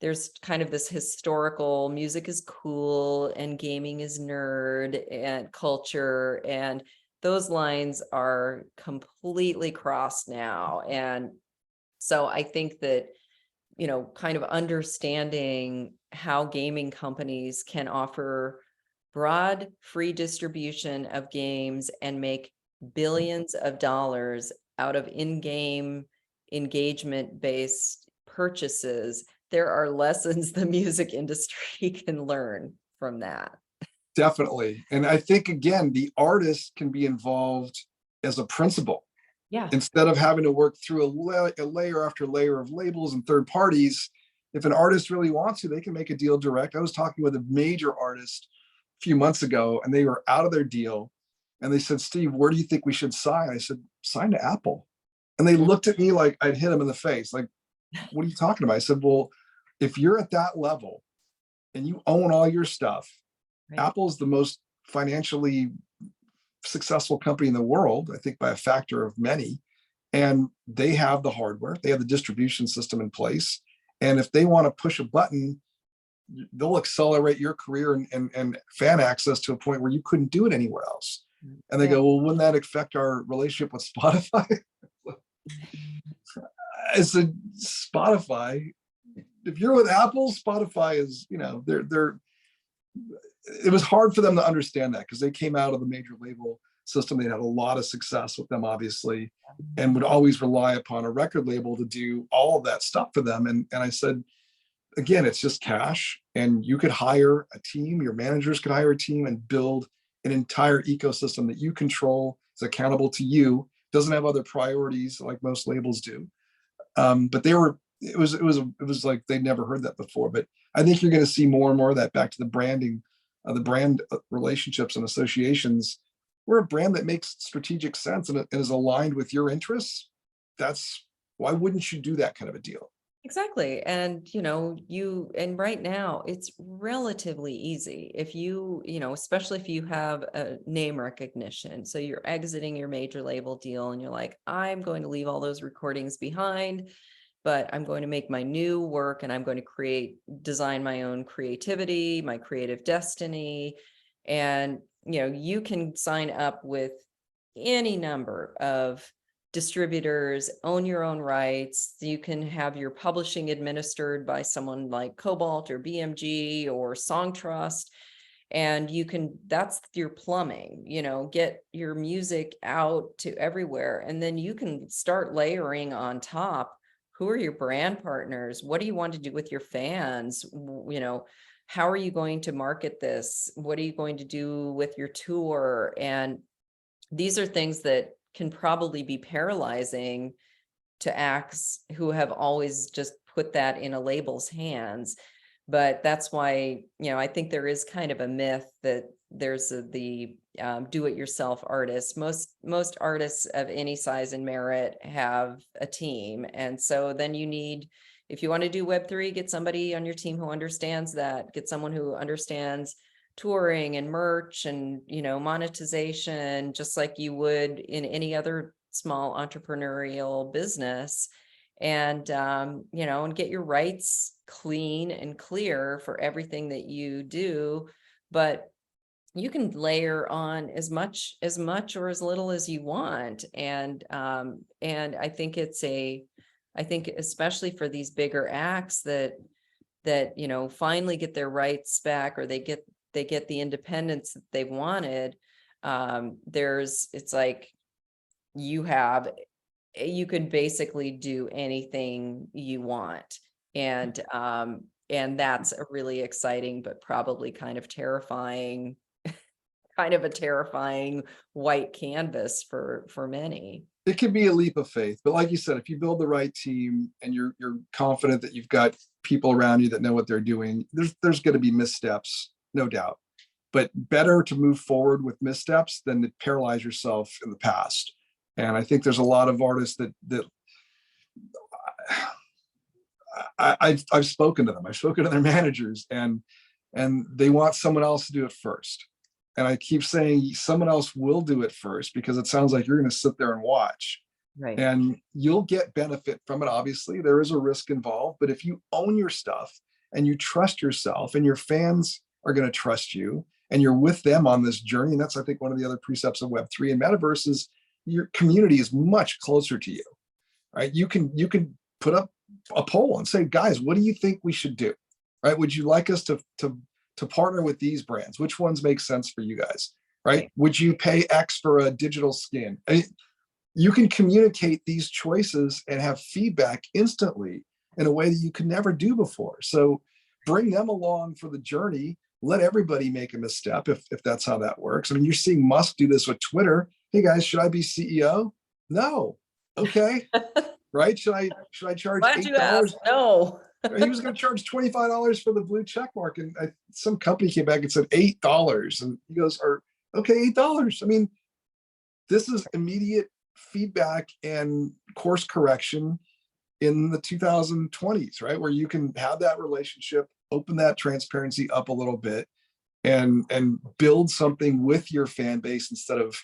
there's kind of this historical music is cool and gaming is nerd and culture. And those lines are completely crossed now. And so I think that, kind of understanding how gaming companies can offer broad free distribution of games and make billions of dollars out of in-game engagement based purchases. There are lessons the music industry can learn from that. definitely. And I think, again, the artist can be involved as a principal. Yeah. Instead of having to work through a layer after layer of labels and third parties. If an artist really wants to, they can make a deal direct. I was talking with a major artist a few months ago, and they were out of their deal. And they said, Steve, where do you think we should sign? I said, sign to Apple. And they looked at me like I'd hit them in the face. Like, what are you talking about? I said, well, if you're at that level and you own all your stuff, right. Apple's the most financially successful company in the world, I think by a factor of many. And they have the hardware, they have the distribution system in place. And if they want to push a button, they'll accelerate your career and fan access to a point where you couldn't do it anywhere else. And they go, well, wouldn't that affect our relationship with Spotify? I said, Spotify, if you're with Apple, Spotify is, it was hard for them to understand that because they came out of the major label system. They had a lot of success with them, obviously, and would always rely upon a record label to do all of that stuff for them. And I said, again, it's just cash, and you could hire a team, your managers could hire a team and build an entire ecosystem that you control, is accountable to you, doesn't have other priorities like most labels do. But it was like they'd never heard that before. But I think you're going to see more and more of that, back to the branding, the brand relationships and associations. We're a brand that makes strategic sense and is aligned with your interests. That's Right. Why wouldn't you do that kind of a deal? Exactly. And, and right now it's relatively easy if especially if you have a name recognition. So you're exiting your major label deal and you're like, I'm going to leave all those recordings behind, but I'm going to make my new work and I'm going to design my own creativity, my creative destiny. And, you can sign up with any number of distributors, own your own rights. You can have your publishing administered by someone like Cobalt or BMG or Songtrust. And that's your plumbing, get your music out to everywhere. And then you can start layering on top. Who are your brand partners? What do you want to do with your fans? How are you going to market this? What are you going to do with your tour? And these are things that can probably be paralyzing to acts who have always just put that in a label's hands. But that's why, I think there is kind of a myth that there's the do-it-yourself artists. Most artists of any size and merit have a team. And so then if you want to do Web3, get somebody on your team who understands that, get someone who understands touring and merch and, monetization, just like you would in any other small entrepreneurial business. And, and get your rights clean and clear for everything that you do. But you can layer on as much or as little as you want. And I think I think especially for these bigger acts that finally get their rights back, or they get the independence that they wanted. It's like you can basically do anything you want. And that's a really exciting, but probably kind of a terrifying white canvas for many. It can be a leap of faith, but like you said, if you build the right team and you're confident that you've got people around you that know what they're doing, there's going to be missteps, no doubt. But better to move forward with missteps than to paralyze yourself in the past. And I think there's a lot of artists that I've spoken to them. I've spoken to their managers, and they want someone else to do it first. And I keep saying someone else will do it first because it sounds like you're going to sit there and watch. Right. And you'll get benefit from it. Obviously, there is a risk involved, but if you own your stuff and you trust yourself, and your fans are going to trust you, and you're with them on this journey, and that's, I think, one of the other precepts of Web3 and Metaverse is your community is much closer to you, right? You can put up a poll and say, guys, what do you think we should do? Right? Would you like us to partner with these brands? Which ones make sense for you guys? Right? Would you pay X for a digital skin? You can communicate these choices and have feedback instantly in a way that you could never do before. So bring them along for the journey. Let everybody make a misstep if that's how that works. I mean, you're seeing Musk do this with Twitter. Hey guys, should I be CEO? No. Okay. Right? Should I charge $8? No. He was going to charge $25 for the blue check mark, and some company came back and said $8, and he goes, okay, $8. I mean, this is immediate feedback and course correction in the 2020s, right? Where you can have that relationship, open that transparency up a little bit, and build something with your fan base instead of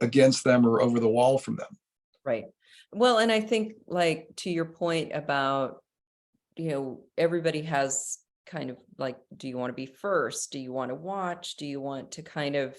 against them or over the wall from them. Right. Well, and I think, like, to your point about, everybody has kind of like, do you want to be first? Do you want to watch? Do you want to kind of,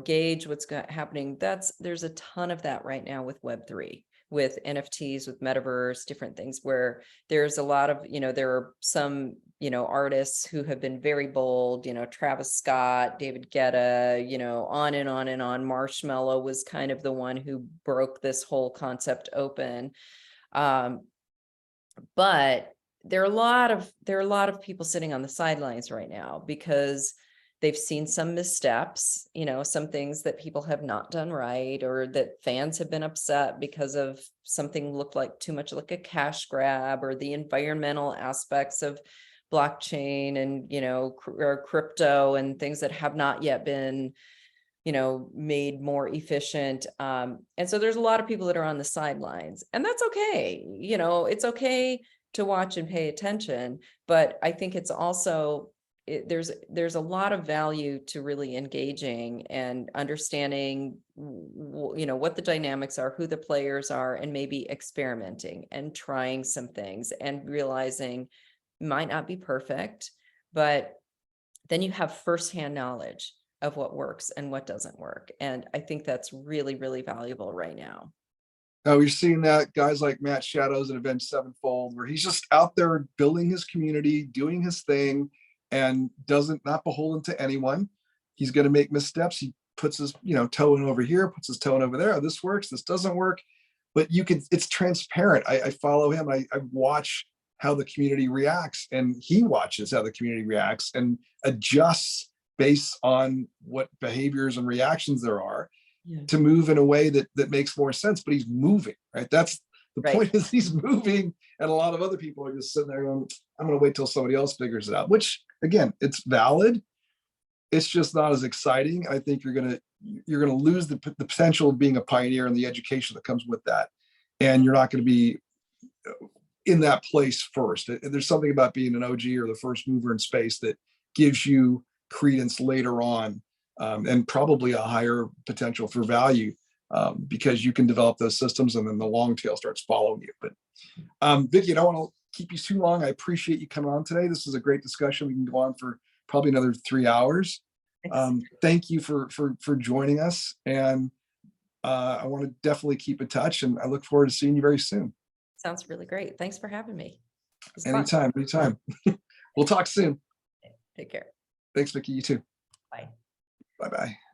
gauge what's happening? There's a ton of that right now with Web3, with NFTs, with Metaverse, different things, where there's a lot of, there are some, artists who have been very bold, Travis Scott, David Guetta, on and on and on. Marshmello was kind of the one who broke this whole concept open. But there are a lot of people sitting on the sidelines right now because they've seen some missteps, some things that people have not done right, or that fans have been upset because of something looked like too much like a cash grab, or the environmental aspects of blockchain and, or crypto and things that have not yet been made more efficient. And so there's a lot of people that are on the sidelines, and that's okay. It's okay to watch and pay attention, but I think it's also, there's a lot of value to really engaging and understanding, what the dynamics are, who the players are, and maybe experimenting and trying some things and realizing might not be perfect, but then you have firsthand knowledge of what works and what doesn't work. And I think that's really, really valuable right now. Oh, you're seeing that guys like Matt Shadows and Avenged Sevenfold, where he's just out there building his community, doing his thing, and not beholden to anyone. He's going to make missteps. He puts his, toe in over here, puts his toe in over there. Oh, this works, this doesn't work. But it's transparent. I follow him. I watch how the community reacts, and he watches how the community reacts and adjusts based on what behaviors and reactions there are Yeah. to move in a way that makes more sense. But he's moving, right? That's the Right. point, is he's moving, and a lot of other people are just sitting there going, I'm going to wait till somebody else figures it out, which again, it's valid. It's just not as exciting. I think you're going to lose the potential of being a pioneer and the education that comes with that. And you're not going to be in that place first. There's something about being an OG or the first mover in space that gives you credence later on, and probably a higher potential for value, because you can develop those systems and then the long tail starts following you. But Vickie, I don't want to keep you too long. I appreciate you coming on today. This is a great discussion. We can go on for probably another 3 hours. Thank you for joining us. And I want to definitely keep in touch, and I look forward to seeing you very soon. Sounds really great. Thanks for having me. Anytime. We'll talk soon. Take care. Thanks, Vickie. You too. Bye. Bye-bye.